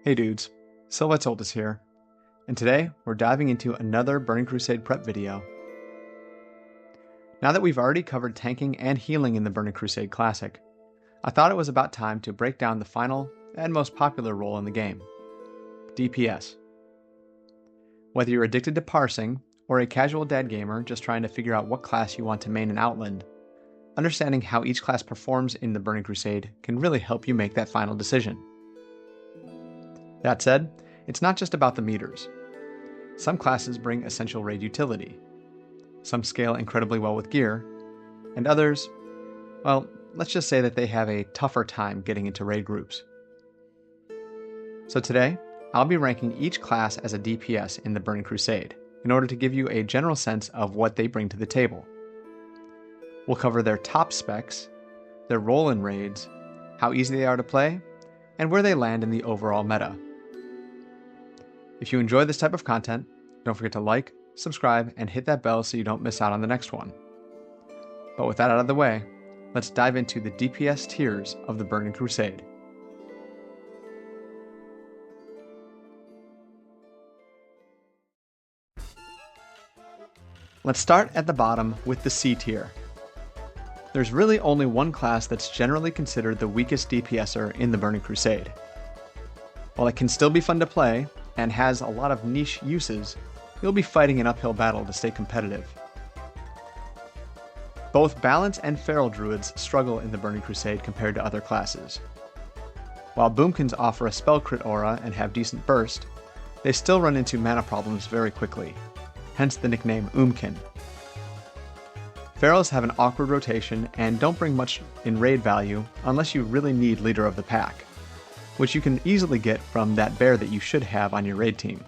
Hey dudes, Silvatiltis here, and today we're diving into another Burning Crusade prep video. Now that we've already covered tanking and healing in the Burning Crusade Classic, I thought it was about time to break down the final and most popular role in the game, DPS. Whether you're addicted to parsing, or a casual dead gamer just trying to figure out what class you want to main in Outland, understanding how each class performs in the Burning Crusade can really help you make that final decision. That said, it's not just about the meters. Some classes bring essential raid utility. Some scale incredibly well with gear, and others, well, let's just say that they have a tougher time getting into raid groups. So today, I'll be ranking each class as a DPS in the Burning Crusade, in order to give you a general sense of what they bring to the table. We'll cover their top specs, their role in raids, how easy they are to play, and where they land in the overall meta. If you enjoy this type of content, don't forget to like, subscribe, and hit that bell so you don't miss out on the next one. But with that out of the way, let's dive into the DPS tiers of the Burning Crusade. Let's start at the bottom with the C tier. There's really only one class that's generally considered the weakest DPSer in the Burning Crusade. While it can still be fun to play, and has a lot of niche uses, you'll be fighting an uphill battle to stay competitive. Both Balance and Feral Druids struggle in the Burning Crusade compared to other classes. While Boomkins offer a spell crit aura and have decent burst, they still run into mana problems very quickly, hence the nickname Oomkin. Ferals have an awkward rotation and don't bring much in raid value unless you really need Leader of the Pack, which you can easily get from that bear that you should have on your raid team.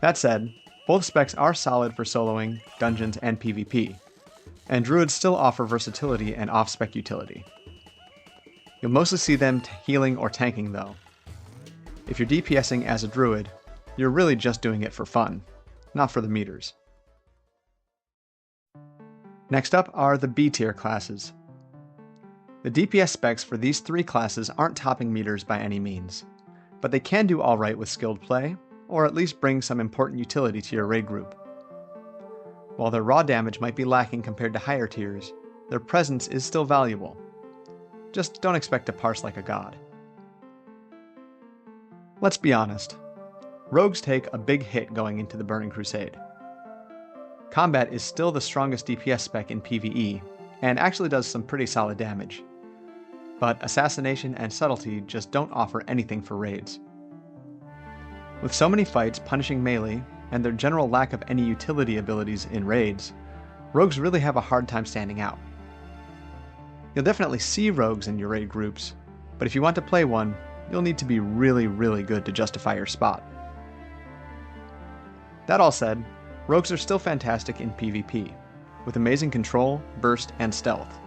That said, both specs are solid for soloing, dungeons, and PvP, and druids still offer versatility and off-spec utility. You'll mostly see them healing or tanking though. If you're DPSing as a druid, you're really just doing it for fun, not for the meters. Next up are the B tier classes. The DPS specs for these three classes aren't topping meters by any means, but they can do alright with skilled play, or at least bring some important utility to your raid group. While their raw damage might be lacking compared to higher tiers, their presence is still valuable. Just don't expect to parse like a god. Let's be honest, rogues take a big hit going into the Burning Crusade. Combat is still the strongest DPS spec in PvE, and actually does some pretty solid damage. But Assassination and Subtlety just don't offer anything for raids. With so many fights punishing melee, and their general lack of any utility abilities in raids, rogues really have a hard time standing out. You'll definitely see rogues in your raid groups, but if you want to play one, you'll need to be really good to justify your spot. That all said, rogues are still fantastic in PvP, with amazing control, burst, and stealth.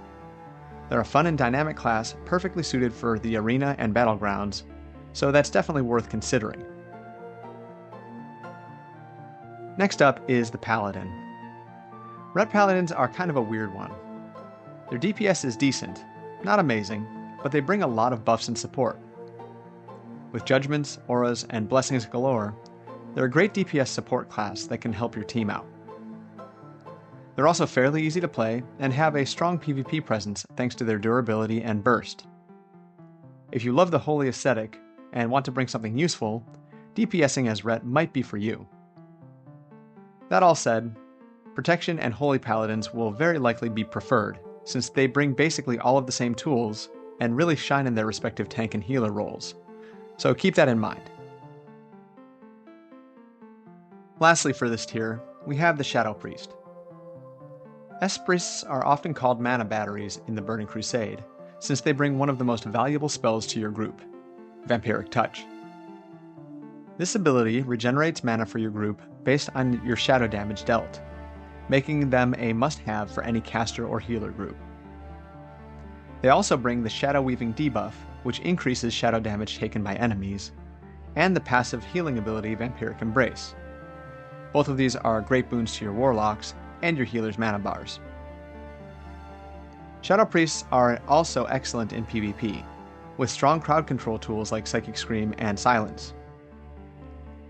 They're a fun and dynamic class perfectly suited for the arena and battlegrounds, so that's definitely worth considering. Next up is the Paladin. Ret Paladins are kind of a weird one. Their DPS is decent, not amazing, but they bring a lot of buffs and support. With judgments, auras, and blessings galore, they're a great DPS support class that can help your team out. They're also fairly easy to play and have a strong PvP presence thanks to their durability and burst. If you love the holy aesthetic and want to bring something useful, DPSing as Ret might be for you. That all said, Protection and Holy Paladins will very likely be preferred, since they bring basically all of the same tools and really shine in their respective tank and healer roles, so keep that in mind. Lastly for this tier, we have the Shadow Priest. S-Priests are often called mana batteries in the Burning Crusade, since they bring one of the most valuable spells to your group, Vampiric Touch. This ability regenerates mana for your group based on your shadow damage dealt, making them a must-have for any caster or healer group. They also bring the Shadow Weaving debuff, which increases shadow damage taken by enemies, and the passive healing ability Vampiric Embrace. Both of these are great boons to your warlocks and your healer's mana bars. Shadow Priests are also excellent in PvP, with strong crowd control tools like Psychic Scream and Silence.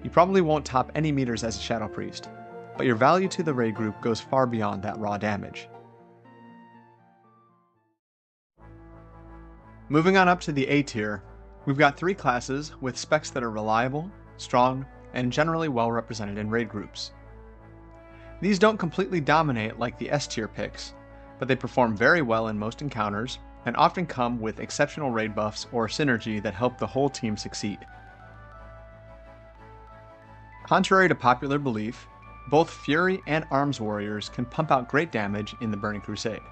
You probably won't top any meters as a Shadow Priest, but your value to the raid group goes far beyond that raw damage. Moving on up to the A tier, we've got 3 classes with specs that are reliable, strong, and generally well represented in raid groups. These don't completely dominate like the S tier picks, but they perform very well in most encounters and often come with exceptional raid buffs or synergy that help the whole team succeed. Contrary to popular belief, both Fury and Arms Warriors can pump out great damage in the Burning Crusade,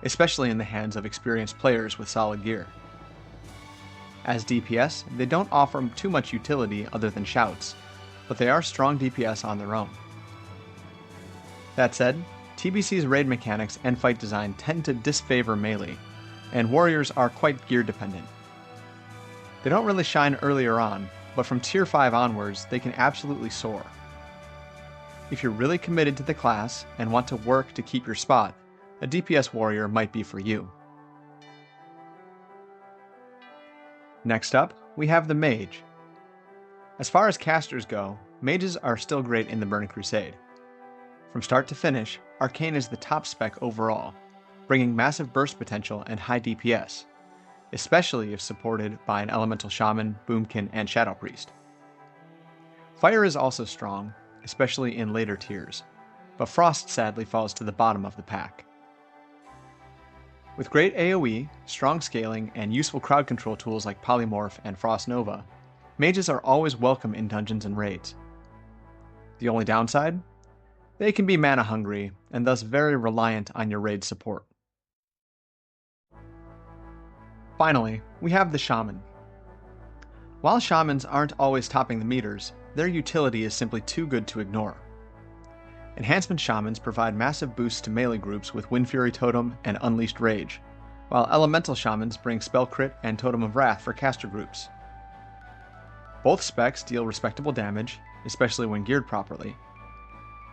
especially in the hands of experienced players with solid gear. As DPS, they don't offer too much utility other than shouts, but they are strong DPS on their own. That said, TBC's raid mechanics and fight design tend to disfavor melee, and warriors are quite gear dependent. They don't really shine earlier on, but from tier 5 onwards, they can absolutely soar. If you're really committed to the class and want to work to keep your spot, a DPS warrior might be for you. Next up, we have the Mage. As far as casters go, mages are still great in the Burning Crusade. From start to finish, Arcane is the top spec overall, bringing massive burst potential and high DPS, especially if supported by an Elemental Shaman, Boomkin, and Shadow Priest. Fire is also strong, especially in later tiers, but Frost sadly falls to the bottom of the pack. With great AoE, strong scaling, and useful crowd control tools like Polymorph and Frost Nova, mages are always welcome in dungeons and raids. The only downside? They can be mana hungry, and thus very reliant on your raid support. Finally, we have the Shaman. While Shamans aren't always topping the meters, their utility is simply too good to ignore. Enhancement Shamans provide massive boosts to melee groups with Wind Fury Totem and Unleashed Rage, while Elemental Shamans bring Spell Crit and Totem of Wrath for caster groups. Both specs deal respectable damage, especially when geared properly.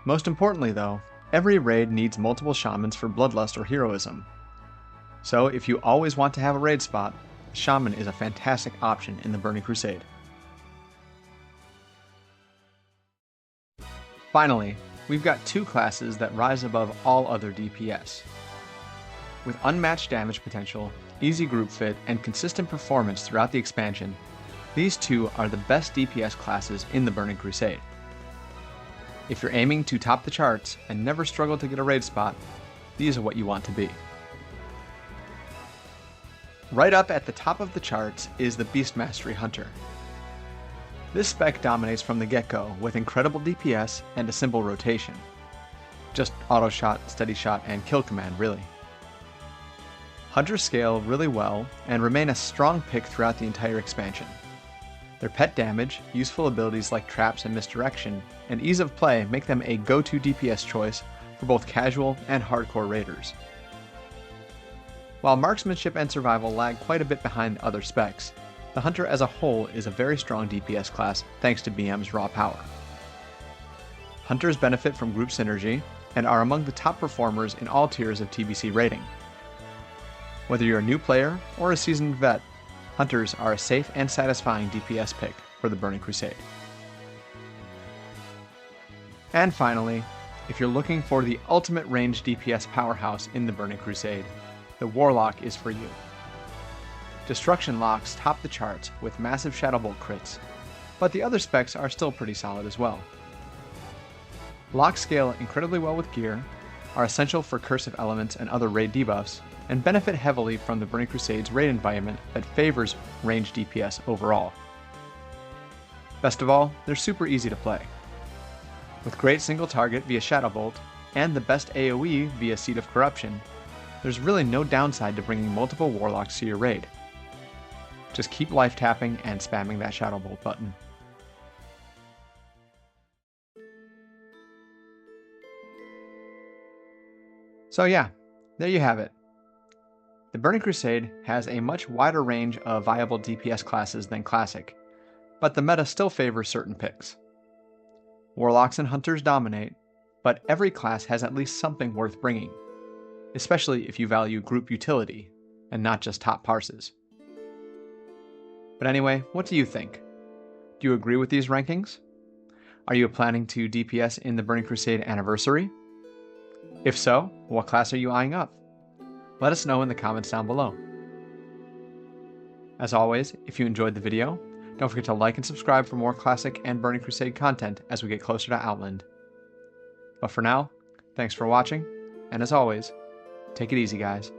Most importantly though, every raid needs multiple Shamans for Bloodlust or Heroism. So if you always want to have a raid spot, Shaman is a fantastic option in the Burning Crusade. Finally, we've got 2 classes that rise above all other DPS. With unmatched damage potential, easy group fit, and consistent performance throughout the expansion, these 2 are the best DPS classes in the Burning Crusade. If you're aiming to top the charts and never struggle to get a raid spot, these are what you want to be. Right up at the top of the charts is the Beast Mastery Hunter. This spec dominates from the get-go with incredible DPS and a simple rotation. Just auto shot, steady shot, and kill command really. Hunters scale really well and remain a strong pick throughout the entire expansion. Their pet damage, useful abilities like traps and misdirection, and ease of play make them a go-to DPS choice for both casual and hardcore raiders. While marksmanship and survival lag quite a bit behind other specs, the Hunter as a whole is a very strong DPS class thanks to BM's raw power. Hunters benefit from group synergy and are among the top performers in all tiers of TBC rating. Whether you're a new player or a seasoned vet, Hunters are a safe and satisfying DPS pick for the Burning Crusade. And finally, if you're looking for the ultimate ranged DPS powerhouse in the Burning Crusade, the Warlock is for you. Destruction locks top the charts with massive Shadow Bolt crits, but the other specs are still pretty solid as well. Locks scale incredibly well with gear, are essential for cursive elements and other raid debuffs, and benefit heavily from the Burning Crusade's raid environment that favors ranged DPS overall. Best of all, they're super easy to play. With great single target via Shadow Bolt, and the best AoE via Seed of Corruption, there's really no downside to bringing multiple Warlocks to your raid. Just keep life tapping and spamming that Shadow Bolt button. So yeah, there you have it. The Burning Crusade has a much wider range of viable DPS classes than Classic, but the meta still favors certain picks. Warlocks and Hunters dominate, but every class has at least something worth bringing, especially if you value group utility, and not just top parses. But anyway, what do you think? Do you agree with these rankings? Are you planning to DPS in the Burning Crusade Anniversary? If so, what class are you eyeing up? Let us know in the comments down below. As always, if you enjoyed the video, don't forget to like and subscribe for more Classic and Burning Crusade content as we get closer to Outland. But for now, thanks for watching, and as always, take it easy, guys.